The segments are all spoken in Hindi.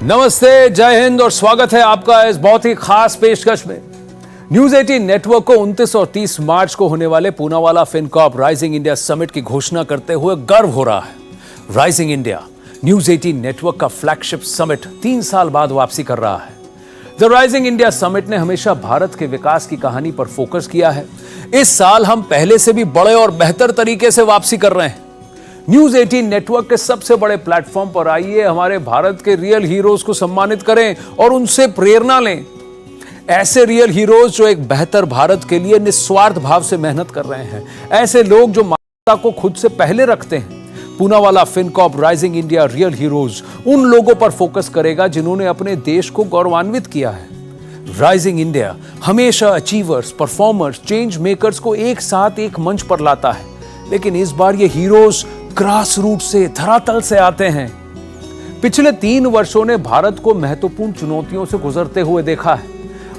नमस्ते, जय हिंद और स्वागत है आपका इस बहुत ही खास पेशकश में। न्यूज 18 नेटवर्क को 29 और 30 मार्च को होने वाले Poonawalla Fincorp rising India summit की घोषणा करते हुए गर्व हो रहा है। राइजिंग इंडिया न्यूज 18 नेटवर्क का फ्लैगशिप समिट 3 साल बाद वापसी कर रहा है। द राइजिंग इंडिया समिट ने हमेशा भारत के विकास की कहानी पर फोकस किया है। इस साल हम पहले से भी बड़े और बेहतर तरीके से वापसी कर रहे हैं। न्यूज 18 नेटवर्क के सबसे बड़े प्लेटफॉर्म पर आइए हमारे भारत के रियल हीरोज को सम्मानित करें और उनसे प्रेरणा लें। ऐसे रियल हीरोज जो एक बेहतर भारत के लिए निस्वार्थ भाव से मेहनत कर रहे हैं, ऐसे लोग जो मानवता को खुद से पहले रखते हैं। Poonawalla Fincorp rising India real heroes उन लोगों पर फोकस करेगा जिन्होंने अपने देश को गौरवान्वित किया है। राइजिंग इंडिया हमेशा अचीवर्स, परफॉर्मर्स, चेंज मेकर्स को एक साथ एक मंच पर लाता है, लेकिन इस बार ये हीरोज ग्रास रूट से, धरातल से आते हैं। पिछले 3 वर्षों ने भारत को महत्वपूर्ण चुनौतियों से गुजरते हुए देखा है।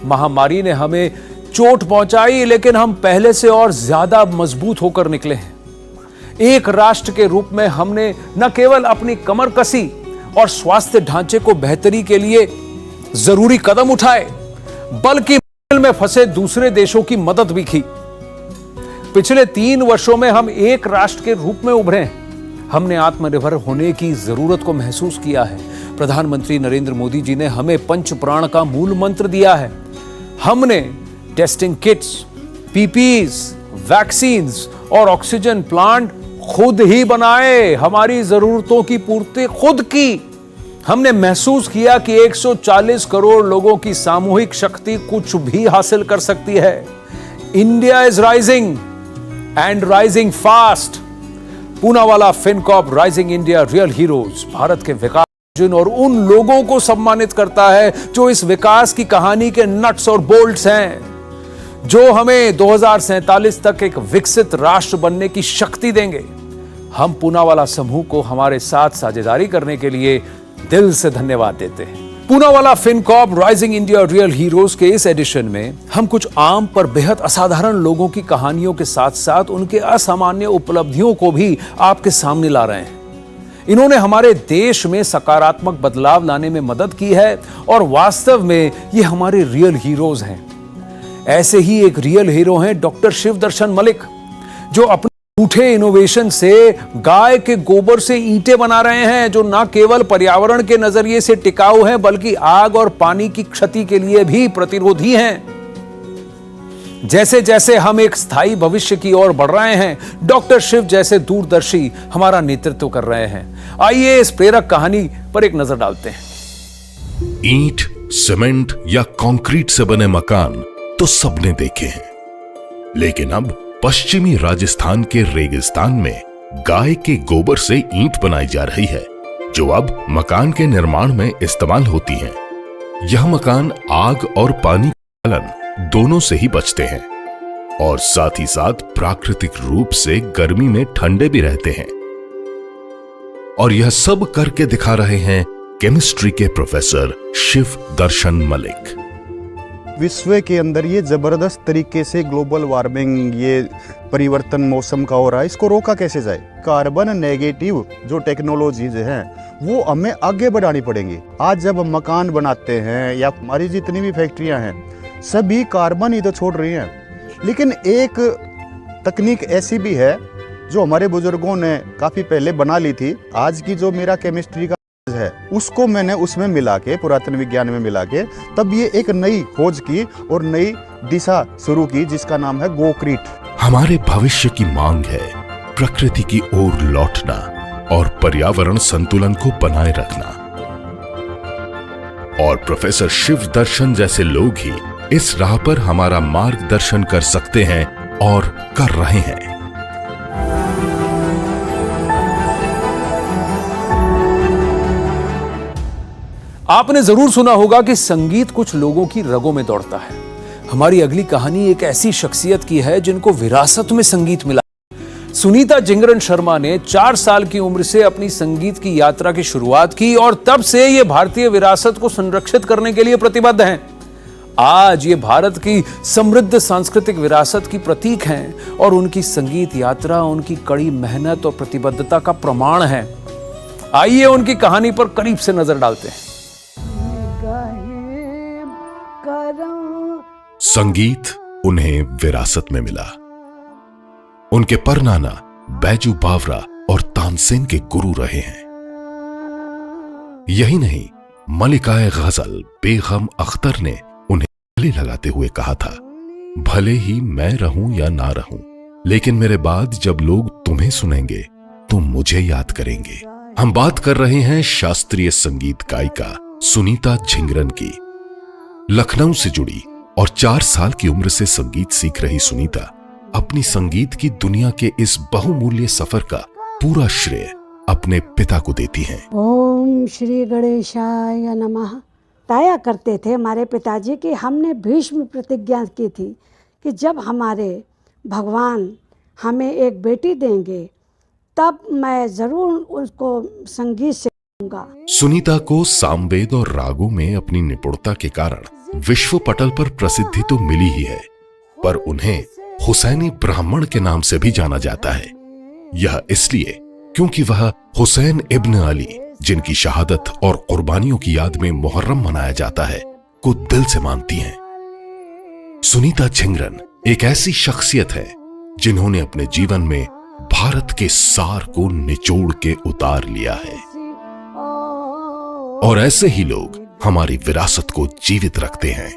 महामारी ने हमें चोट पहुंचाई, लेकिन हम पहले से और ज्यादा मजबूत होकर निकले हैं। एक राष्ट्र के रूप में हमने न केवल अपनी कमर कसी और स्वास्थ्य ढांचे को बेहतरी के लिए जरूरी कदम उठाए, बल्कि मुश्किल में फंसे दूसरे देशों की मदद भी की। पिछले 3 वर्षों में हम एक राष्ट्र के रूप में उभरे हैं। हमने आत्मनिर्भर होने की जरूरत को महसूस किया है। प्रधानमंत्री नरेंद्र मोदी जी ने हमें पंच प्राण का मूल मंत्र दिया है। हमने टेस्टिंग किट्स, पीपीईज, वैक्सीन्स और ऑक्सीजन प्लांट खुद ही बनाए, हमारी जरूरतों की पूर्ति खुद की। हमने महसूस किया कि 140 करोड़ लोगों की सामूहिक शक्ति कुछ भी हासिल कर सकती है। India is rising and rising fast. Poonawalla Fincorp rising India real heroes Bharat के विकास और उन लोगों को सम्मानित करता है जो इस विकास की कहानी के नट्स और बोल्ट्स हैं, जो हमें 2047 तक एक विकसित राष्ट्र बनने की शक्ति देंगे। हम पूनावाला समूह को हमारे साथ साझेदारी करने के लिए दिल से धन्यवाद देते हैं। Poonawalla Fincorp rising India real heroes के इस एडिशन में हम कुछ आम पर बेहद असाधारण लोगों की कहानियों के साथ साथ उनके असामान्य उपलब्धियों को भी आपके सामने ला रहे हैं। इन्होंने हमारे देश में सकारात्मक बदलाव लाने में मदद की है और वास्तव में ये हमारे रियल हीरोज हैं। ऐसे ही एक रियल हीरो हैं डॉक्टर शिवदर्शन मलिक, जो अपने झूठे इनोवेशन से गाय के गोबर से ईंटें बना रहे हैं, जो न केवल पर्यावरण के नजरिए से टिकाऊ हैं बल्कि आग और पानी की क्षति के लिए भी प्रतिरोधी हैं। जैसे जैसे हम एक स्थायी भविष्य की ओर बढ़ रहे हैं, डॉक्टर शिव जैसे दूरदर्शी हमारा नेतृत्व कर रहे हैं। आइए इस प्रेरक कहानी पर एक नजर डालते हैं। ईंट, सीमेंट या कंक्रीट से बने मकान तो सबने देखे हैं, लेकिन अब पश्चिमी राजस्थान के रेगिस्तान में गाय के गोबर से ईंट बनाई जा रही है, जो अब मकान के निर्माण में इस्तेमाल होती है। यह मकान आग और पानी के जलन दोनों से ही बचते हैं और साथ ही साथ प्राकृतिक रूप से गर्मी में ठंडे भी रहते हैं। और यह सब करके दिखा रहे हैं केमिस्ट्री के प्रोफेसर शिव दर्शन मलिक। विश्व के अंदर ये जबरदस्त तरीके से ग्लोबल वार्मिंग, ये परिवर्तन मौसम का हो रहा है, इसको रोका कैसे जाए। कार्बन नेगेटिव जो टेक्नोलॉजीज हैं वो हमें आगे बढ़ानी पड़ेंगी। आज जब हम मकान बनाते हैं या हमारी जितनी भी फैक्ट्रियां हैं, सभी कार्बन ही तो छोड़ रही हैं। लेकिन एक तकनीक ऐसी भी है जो हमारे बुजुर्गों ने काफ़ी पहले बना ली थी। आज की जो मेरा केमिस्ट्री का है उसको मैंने उसमें मिला के, पुरातन विज्ञान में मिला के, तब ये एक नई खोज की और नई दिशा शुरू की जिसका नाम है गोक्रीट। हमारे भविष्य की मांग है प्रकृति की ओर लौटना और पर्यावरण संतुलन को बनाए रखना, और प्रोफेसर शिव दर्शन जैसे लोग ही इस राह पर हमारा मार्गदर्शन कर सकते हैं और कर रहे हैं। आपने जरूर सुना होगा कि संगीत कुछ लोगों की रगों में दौड़ता है। हमारी अगली कहानी एक ऐसी शख्सियत की है जिनको विरासत में संगीत मिला। सुनीता जिंगरन शर्मा ने 4 साल की उम्र से अपनी संगीत की यात्रा की शुरुआत की और तब से ये भारतीय विरासत को संरक्षित करने के लिए प्रतिबद्ध हैं। आज ये भारत की समृद्ध सांस्कृतिक विरासत की प्रतीक हैं और उनकी संगीत यात्रा उनकी कड़ी मेहनत और प्रतिबद्धता का प्रमाण है। आइए उनकी कहानी पर करीब से नजर डालते हैं। संगीत उन्हें विरासत में मिला। उनके परनाना बैजू बावरा और तानसेन के गुरु रहे हैं। यही नहीं, मलिकाए गजल बेगम अख्तर ने उन्हें गले लगाते हुए कहा था, भले ही मैं रहूं या ना रहूं, लेकिन मेरे बाद जब लोग तुम्हें सुनेंगे तो मुझे याद करेंगे। हम बात कर रहे हैं शास्त्रीय संगीत गायिका सुनीता झिंगरन की। लखनऊ से जुड़ी और 4 साल की उम्र से संगीत सीख रही सुनीता अपनी संगीत की दुनिया के इस बहुमूल्य सफर का पूरा श्रेय अपने पिता को देती हैं। ओम श्री गणेशाय नमः। बताया करते थे हमारे पिताजी कि हमने भीष्म प्रतिज्ञा की थी कि जब हमारे भगवान हमें एक बेटी देंगे तब मैं जरूर उसको संगीत सिखाऊंगा। सुनीता को सामवेद और रागों में अपनी निपुणता के कारण विश्व पटल पर प्रसिद्धि तो मिली ही है, पर उन्हें हुसैनी ब्राह्मण के नाम से भी जाना जाता है। यह इसलिए क्योंकि वह हुसैन इब्न अली, जिनकी शहादत और कुर्बानियों की याद में मुहर्रम मनाया जाता है, को दिल से मानती हैं। सुनीता झिंगरन एक ऐसी शख्सियत है जिन्होंने अपने जीवन में भारत के सार को निचोड़ के उतार लिया है, और ऐसे ही लोग हमारी विरासत को जीवित रखते हैं।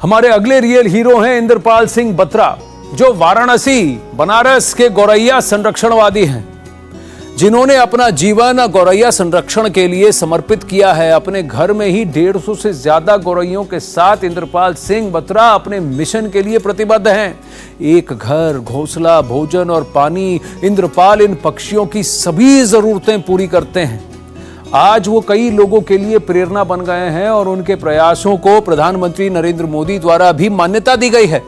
हमारे अगले रियल हीरो हैं इंद्रपाल सिंह बत्रा, जो वाराणसी बनारस के गौरैया संरक्षणवादी हैं, जिन्होंने अपना जीवन गौरैया संरक्षण के लिए समर्पित किया है। अपने घर में ही 150 से ज्यादा गौरैयों के साथ इंद्रपाल सिंह बत्रा अपने मिशन के लिए प्रतिबद्ध हैं। एक घर, घोंसला, भोजन और पानी, इंद्रपाल इन पक्षियों की सभी जरूरतें पूरी करते हैं। आज वो कई लोगों के लिए प्रेरणा बन गए हैं और उनके प्रयासों को प्रधानमंत्री नरेंद्र मोदी द्वारा भी मान्यता दी गई है।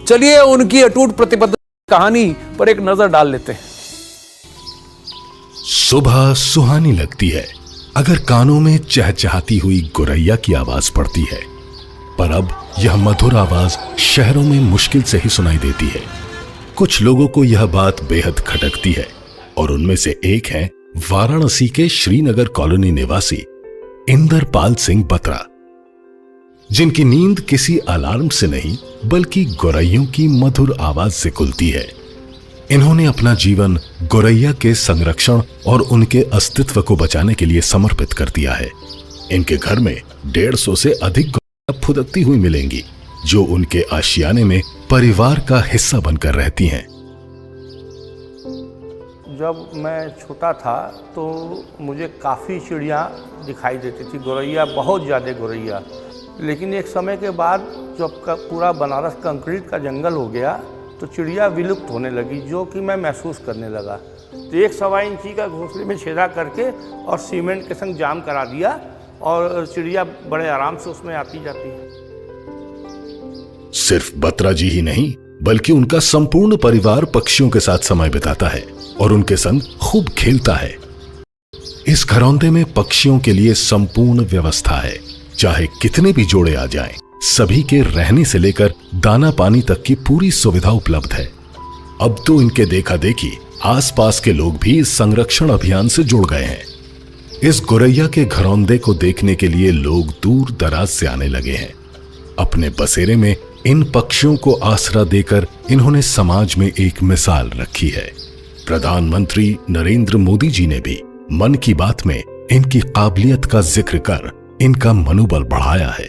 चलिए उनकी अटूट प्रतिबद्धता कहानी पर एक नजर डाल लेते हैं। सुबह सुहानी लगती है अगर कानों में चहचहाती हुई गौरैया की आवाज पड़ती है, पर अब यह मधुर आवाज शहरों में मुश्किल से ही सुनाई देती है। कुछ लोगों को यह बात बेहद खटकती है और उनमें से एक है वाराणसी के श्रीनगर कॉलोनी निवासी इंद्रपाल सिंह बत्रा, जिनकी नींद किसी अलार्म से नहीं बल्कि गौरैयों की मधुर आवाज से खुलती है। इन्होंने अपना जीवन गौरैया के संरक्षण और उनके अस्तित्व को बचाने के लिए समर्पित कर दिया है। इनके घर में 150 से अधिक गौरैया फुदकती हुई मिलेंगी, जो उनके आशियाने में परिवार का हिस्सा बनकर रहती हैं। जब मैं छोटा था तो मुझे काफ़ी चिड़ियाँ दिखाई देती थी, गौरैया, बहुत ज़्यादा गौरैया। लेकिन एक समय के बाद जब पूरा बनारस कंक्रीट का जंगल हो गया तो चिड़िया विलुप्त होने लगी, जो कि मैं महसूस करने लगा। तो 1 इंची का घोंसले में छेदा करके और सीमेंट के संग जाम करा दिया और चिड़िया बड़े आराम से उसमें आती जाती है। सिर्फ बत्रा जी ही नहीं बल्कि उनका संपूर्ण परिवार पक्षियों के साथ समय बिताता है और उनके संग खूब खेलता है। इस घरौंदे में पक्षियों के लिए संपूर्ण व्यवस्था है। चाहे कितने भी जोड़े आ जाएं, सभी के रहने से लेकर दाना पानी तक की पूरी सुविधा उपलब्ध है। अब तो इनके देखा देखी आसपास के लोग भी इस संरक्षण अभियान से जुड़ गए हैं। इस गौरैया के घरौंदे को देखने के लिए लोग दूर दराज से आने लगे हैं। अपने बसेरे में इन पक्षियों को आसरा देकर इन्होंने समाज में एक मिसाल रखी है। प्रधानमंत्री नरेंद्र मोदी जी ने भी मन की बात में इनकी काबिलियत का जिक्र कर इनका मनोबल बढ़ाया है।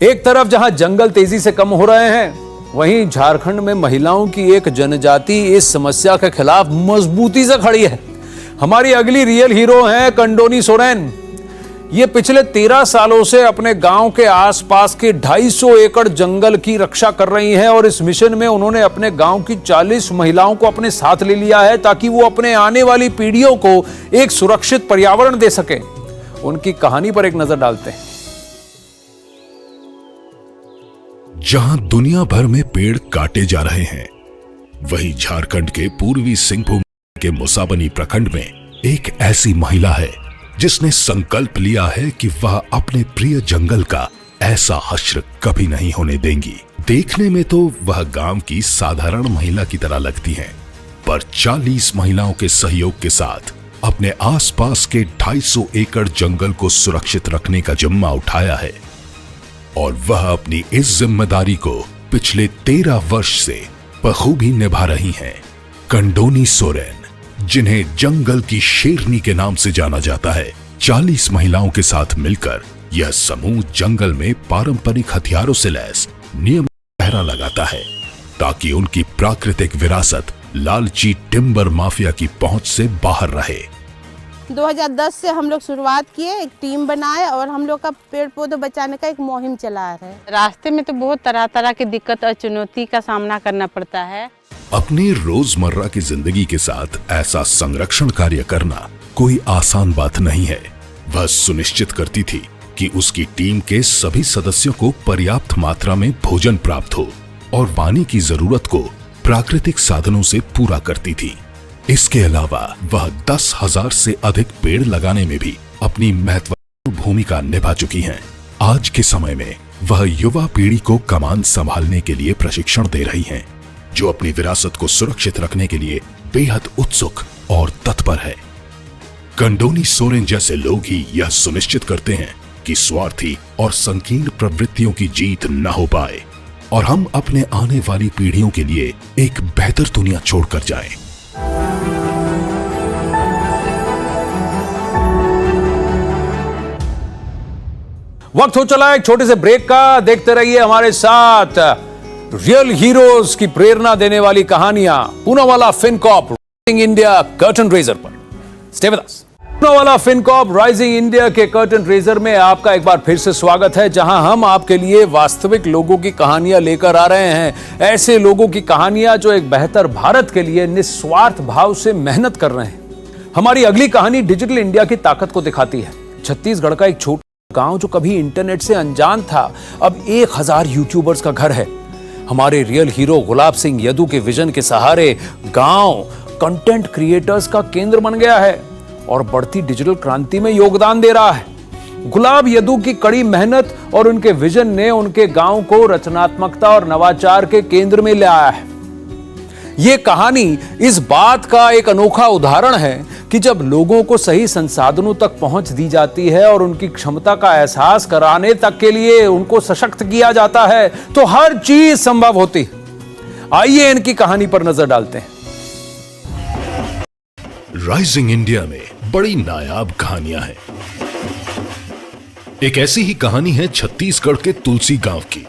एक तरफ जहां जंगल तेजी से कम हो रहे हैं, वहीं झारखंड में महिलाओं की एक जनजाति इस समस्या के खिलाफ मजबूती से खड़ी है। हमारी अगली रियल हीरो हैं कंडोनी सोरेन। ये पिछले 13 सालों से अपने गांव के आसपास के 250 एकड़ जंगल की रक्षा कर रही हैं और इस मिशन में उन्होंने अपने गांव की 40 महिलाओं को अपने साथ ले लिया है ताकि वो अपने आने वाली पीढ़ियों को एक सुरक्षित पर्यावरण दे सकें। उनकी कहानी पर एक नजर डालते हैं। जहां दुनिया भर में पेड़ काटे जा रहे हैं, वहीं झारखंड के पूर्वी सिंहभूम के मुसाबनी प्रखंड में एक ऐसी महिला है जिसने संकल्प लिया है कि वह अपने प्रिय जंगल का ऐसा हश्र कभी नहीं होने देंगी। देखने में तो वह गांव की साधारण महिला की तरह लगती हैं, पर 40 महिलाओं के सहयोग के साथ अपने आसपास के 250 एकड़ जंगल को सुरक्षित रखने का जिम्मा उठाया है और वह अपनी इस जिम्मेदारी को पिछले 13 वर्ष से बखूबी निभा रही हैं। कंडोनी सोरेन, जिन्हें जंगल की शेरनी के नाम से जाना जाता है, 40 महिलाओं के साथ मिलकर यह समूह जंगल में पारंपरिक हथियारों से लैस नियमित पहरा लगाता है ताकि उनकी प्राकृतिक विरासत लालची टिम्बर माफिया की पहुंच से बाहर रहे। 2010 से हम लोग शुरुआत किए, एक टीम बनाए और हम लोग का पेड़ पौधे बचाने का एक मुहिम चला है। रास्ते में तो बहुत तरह तरह की दिक्कत और चुनौती का सामना करना पड़ता है। अपनी रोजमर्रा की जिंदगी के साथ ऐसा संरक्षण कार्य करना कोई आसान बात नहीं है। वह सुनिश्चित करती थी कि उसकी टीम के सभी सदस्यों को पर्याप्त मात्रा में भोजन प्राप्त हो और पानी की जरूरत को प्राकृतिक साधनों से पूरा करती थी। इसके अलावा वह 10,000 से अधिक पेड़ लगाने में भी अपनी महत्वपूर्ण भूमिका निभा चुकी हैं। आज के समय में वह युवा पीढ़ी को कमान संभालने के लिए प्रशिक्षण दे रही हैं, जो अपनी विरासत को सुरक्षित रखने के लिए बेहद उत्सुक और तत्पर है। कंडोनी सोरेन जैसे लोग ही यह सुनिश्चित करते हैं कि स्वार्थी और संकीर्ण प्रवृत्तियों की जीत न हो पाए और हम अपने आने वाली पीढ़ियों के लिए एक बेहतर दुनिया छोड़कर जाएं। वक्त हो चला एक छोटे से ब्रेक का। देखते रहिए हमारे साथ रियल हीरोज की प्रेरणा देने वाली कहानियां Poonawalla Fincorp rising India curtain raiser पर। Stay with us. Poonawalla Fincorp rising India के कर्टन रेजर में आपका एक बार फिर से स्वागत है, जहां हम आपके लिए वास्तविक लोगों की कहानियां लेकर आ रहे हैं। ऐसे लोगों की कहानियां जो एक बेहतर भारत के लिए निस्वार्थ भाव से मेहनत कर रहे हैं। हमारी अगली कहानी डिजिटल इंडिया की ताकत को दिखाती है। छत्तीसगढ़ का एक छोटा गांव जो कभी इंटरनेट से अनजान था, अब 1000 यूट्यूबर्स का घर है। हमारे रियल हीरो गुलाब सिंह यदू के विजन के सहारे गांव कंटेंट क्रिएटर्स का केंद्र बन गया है और बढ़ती डिजिटल क्रांति में योगदान दे रहा है। गुलाब यदू की कड़ी मेहनत और उनके विजन ने उनके गांव को रचनात्मकता और नवाचार के केंद्र में ले आया है। यह कहानी इस बात का एक अनोखा उदाहरण है कि जब लोगों को सही संसाधनों तक पहुंच दी जाती है और उनकी क्षमता का एहसास कराने तक के लिए उनको सशक्त किया जाता है, तो हर चीज संभव होती है। आइए इनकी कहानी पर नजर डालते हैं। राइजिंग इंडिया में बड़ी नायाब कहानियां हैं। एक ऐसी ही कहानी है छत्तीसगढ़ के तुलसी गांव की,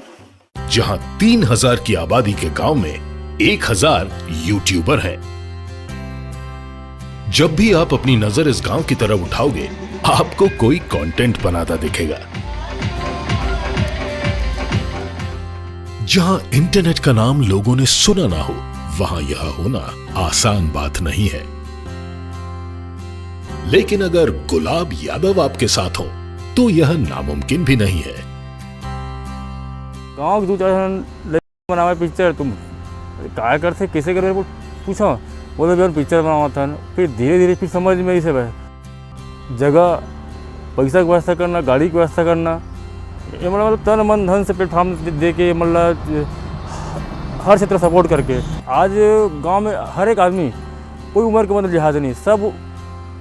जहां 3000 की आबादी के गांव में 1000 यूट्यूबर हैं। जब भी आप अपनी नजर इस गांव की तरफ उठाओगे, आपको कोई कंटेंट बनाता दिखेगा। जहां इंटरनेट का नाम लोगों ने सुना ना हो, वहां यह होना आसान बात नहीं है। लेकिन अगर गुलाब यादव आपके साथ हो, तो यह नामुमकिन भी नहीं है। गाँव की 2-4 बनावा पिक्चर तुम क्या करते कैसे कर पूछो, बोले भैया पिक्चर बनावा था। फिर धीरे धीरे फिर समझ में इसे भाई जगह पैसा की व्यवस्था करना, गाड़ी की व्यवस्था करना, ये मतलब तन मन धन से प्लेटफॉर्म दे के मतलब हर क्षेत्र सपोर्ट करके आज गांव में हर एक आदमी कोई उम्र के मतलब लिहाज नहीं, सब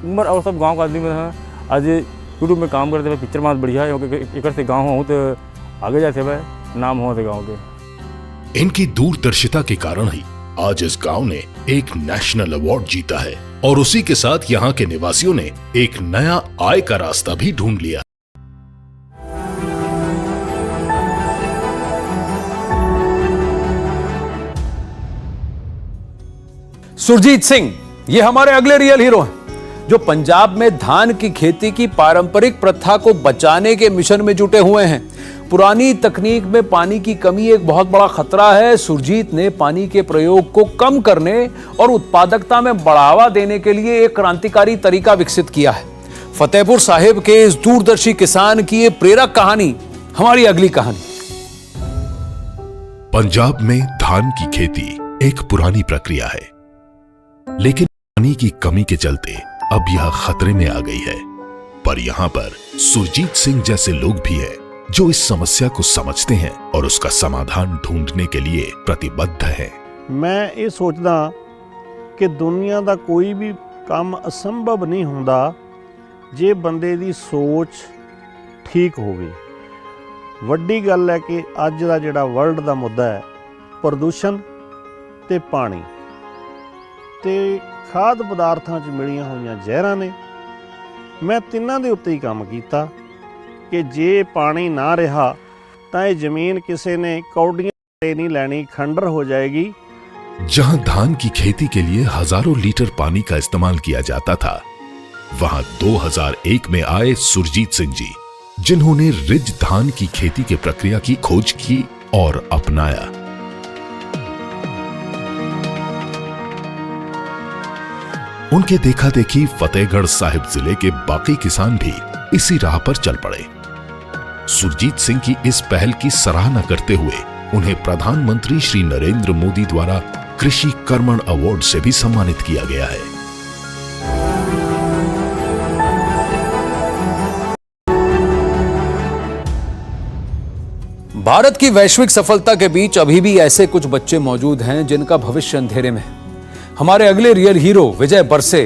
उम्र और सब गांव का आदमी में है। आज यूट्यूब में काम करते भाई पिक्चर बहुत बढ़िया है, एक से गाँव हो तो आगे जाते भाई नाम हो गाँव के। इनकी दूरदर्शिता के कारण ही आज इस गांव ने एक नेशनल अवार्ड जीता है और उसी के साथ यहाँ के निवासियों ने एक नया आय का रास्ता भी ढूंढ लिया। सुरजीत सिंह ये हमारे अगले रियल हीरो हैं, जो पंजाब में धान की खेती की पारंपरिक प्रथा को बचाने के मिशन में जुटे हुए हैं। पुरानी तकनीक में पानी की कमी एक बहुत बड़ा खतरा है। सुरजीत ने पानी के प्रयोग को कम करने और उत्पादकता में बढ़ावा देने के लिए एक क्रांतिकारी तरीका विकसित किया है। फतेहपुर साहिब के इस दूरदर्शी किसान की ये प्रेरक कहानी हमारी अगली कहानी। पंजाब में धान की खेती एक पुरानी प्रक्रिया है, लेकिन पानी की कमी के चलते अब यह खतरे में आ गई है। पर यहाँ पर सुरजीत सिंह जैसे लोग भी हैं जो इस समस्या को समझते हैं और उसका समाधान ढूंढने के लिए प्रतिबद्ध हैं। मैं ये सोचदा कि दुनिया का कोई भी काम असंभव नहीं हुंदा जे बंदे दी सोच ठीक होवे। वड्डी गल है कि अज दा जिहड़ा वर्ल्ड दा मुद्दा है प्रदूषण ते पानी ते खाद पदार्थां 'च मिलियां होईयां ਜ਼ਹਿਰਾਂ ने। मैं तिन्हां दे उत्ते ही काम कीता कि जे पानी ना रहा तां ये जमीन किसी ने कौडियां ते नहीं लैनी, खंडर हो जाएगी। जहां धान की खेती के लिए हजारों लीटर पानी का इस्तेमाल किया जाता था, वहां 2001 में आए सुरजीत सिंह जी, जिन्होंने रिज धान की खेती की प्रक्रिया की खोज की और अपनाया। उनके देखा देखी फतेहगढ़ साहिब जिले के बाकी किसान भी इसी राह पर चल पड़े। सुरजीत सिंह की इस पहल की सराहना करते हुए उन्हें प्रधानमंत्री श्री नरेंद्र मोदी द्वारा कृषि कर्मण अवार्ड से भी सम्मानित किया गया है। भारत की वैश्विक सफलता के बीच अभी भी ऐसे कुछ बच्चे मौजूद हैं जिनका भविष्य अंधेरे में है। हमारे अगले रियल हीरो विजय बरसे,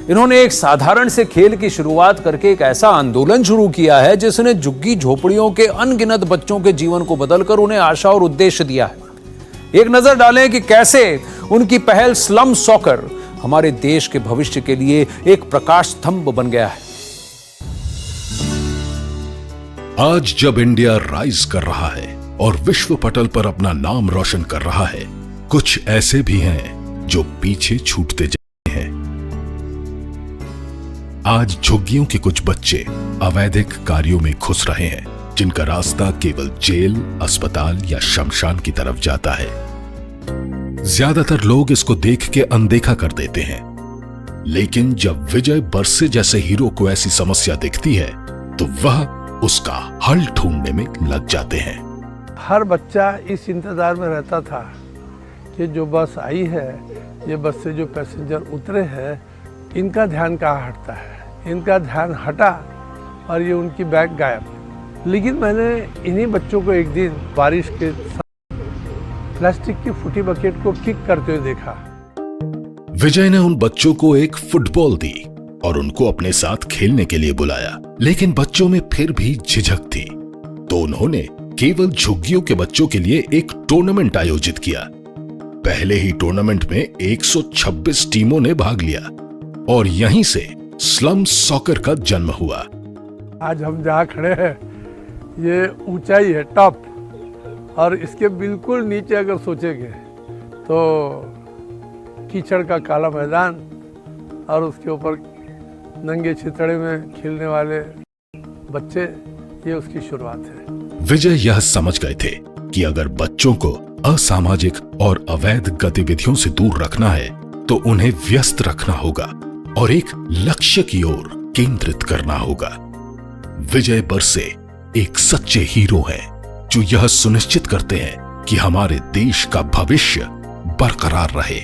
इन्होंने एक साधारण से खेल की शुरुआत करके एक ऐसा आंदोलन शुरू किया है जिसने झुग्गी झोपड़ियों के अनगिनत बच्चों के जीवन को बदलकर उन्हें आशा और उद्देश्य दिया है। एक नजर डालें कि कैसे उनकी पहल स्लम सॉकर हमारे देश के भविष्य के लिए एक प्रकाश स्तंभ बन गया है। आज जब इंडिया राइज कर रहा है और विश्व पटल पर अपना नाम रोशन कर रहा है, कुछ ऐसे भी हैं जो पीछे छूटते जा रहे हैं। आज झुग्गियों के कुछ बच्चे अवैधिक कार्यों में घुस रहे हैं, जिनका रास्ता केवल जेल, अस्पताल या शमशान की तरफ जाता है। ज्यादातर लोग इसको देख के अनदेखा कर देते हैं, लेकिन जब विजय बरसे जैसे हीरो को ऐसी समस्या दिखती है तो वह उसका हल ढूंढने में लग जाते हैं। हर बच्चा इस इंतजार में रहता था कि जो बस आई है, ये बस से जो पैसेंजर उतरे हैं, इनका ध्यान कहाँ हटता है। इनका ध्यान हटा और ये उनकी बैग गायब। लेकिन मैंने इन्हीं बच्चों को एक दिन बारिश के साथ प्लास्टिक की फूटी बकेट को किक करते हुए देखा। विजय ने उन बच्चों को एक फुटबॉल दी और उनको अपने साथ खेलने के लिए बुलाया, लेकिन बच्चों में फिर भी झिझक थी, तो उन्होंने केवल झुग्गियों के बच्चों के लिए एक टूर्नामेंट आयोजित किया। पहले ही टूर्नामेंट में 126 टीमों ने भाग लिया और यहीं से स्लम सॉकर का जन्म हुआ। आज हम जहाँ खड़े हैं ये ऊंचाई है, टॉप, और इसके बिल्कुल नीचे अगर सोचेंगे तो कीचड़ का काला मैदान और उसके ऊपर नंगे छितड़े में खेलने वाले बच्चे, ये उसकी शुरुआत है। विजय यह समझ गए थे कि अगर बच्चों को असामाजिक और अवैध गतिविधियों से दूर रखना है तो उन्हें व्यस्त रखना होगा और एक लक्ष्य की ओर केंद्रित करना होगा। विजय बरसे एक सच्चे हीरो हैं जो यह सुनिश्चित करते हैं कि हमारे देश का भविष्य बरकरार रहे।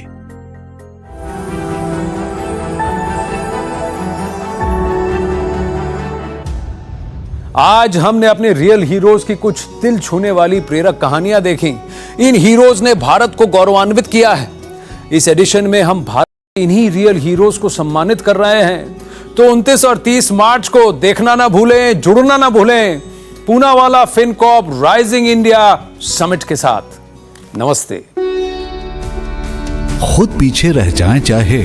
आज हमने अपने रियल हीरोज की कुछ दिल छूने वाली प्रेरक कहानियां देखी। इन हीरोज ने भारत को गौरवान्वित किया है। इस एडिशन में हम भारत के इन्हीं रियल हीरोज को सम्मानित कर रहे हैं। तो 29 और 30 मार्च को देखना ना भूलें, जुड़ना ना भूलें Poonawalla Fincorp rising India summit के साथ। नमस्ते। खुद पीछे रह जाएं चाहे